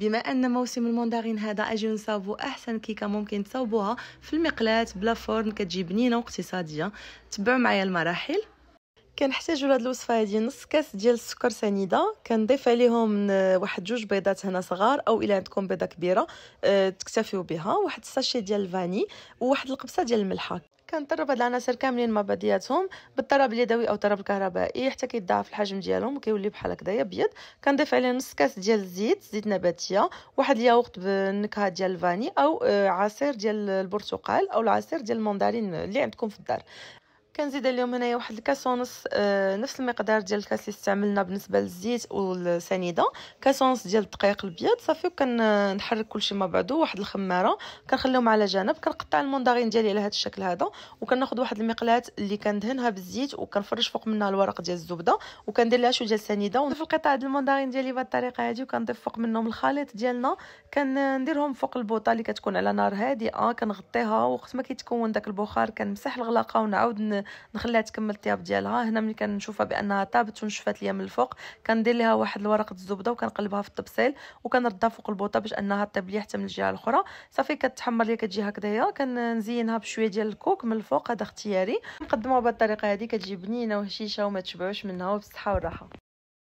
بما ان موسم الموندارين هذا اجي نصاوبوا احسن كيكه ممكن تصاوبوها في المقلاة بلا فرن، كتجي بنينه واقتصاديه. تبعوا معايا المراحل. كنحتاجوا لهاد الوصفه هذه نص كاس ديال السكر سنيده، كنضيف عليهم واحد جوج بيضات هنا صغار، او الا عندكم بيضه كبيره تكتفيوا بها، واحد الساشي ديال الفاني وواحد القبصه ديال الملحه. كنطرب هاد العناصر كاملين مع بعضياتهم بالطراب اليدوي او الطراب الكهربائي حتى كيتضاعف الحجم ديالهم وكيولي بحال هكذايا ابيض. كنضيف عليه نص كاس ديال الزيت، زيت نباتيه، واحد الياغورت بالنكهه ديال الفاني، او عصير ديال البرتقال او العصير ديال المندرين اللي عندكم في الدار. كنزيد اليوم هنايا واحد الكاس ونص، نفس المقدار ديال الكاس اللي استعملنا بالنسبه للزيت والسنيده، كاس ونص ديال الدقيق الابيض صافي. وكنحرك كلشي مع بعضو. واحد الخماره كنخليهم على جنب. كنقطع الموندارين ديالي على هذا الشكل هذا، وكناخذ واحد المقلاة اللي كندهنها بالزيت وكنفرش فوق منها الورق ديال الزبده، وكندير لها شويه ديال السنيده ونضيف القطع ديال الموندارين ديالي بهذه الطريقه هذه، وكنضيف فوق منهم الخليط ديالنا. كنديرهم فوق البوطه اللي كتكون على نار هادئه، كنغطيها، وقت ما كيتكون داك البخار كنمسح الغلاقه ونعاود نخليها تكمل الطياب ديالها. هنا ملي كنشوفها بانها طابت ونشفات ليا من الفوق، كندير ليها واحد الورقه الزبده وكنقلبها في الطبسيل وكنردها فوق البوطه باش انها طيب ليا حتى من الجهه الاخرى. صافي كتحمر ليا كتجي هكذايا. كنزينها بشويه ديال الكوك من الفوق، هذا اختياري. نقدموها بهذه الطريقه هذه كتجي بنينه وهشيشه وما تشبعوش منها، وبالصحه والراحه.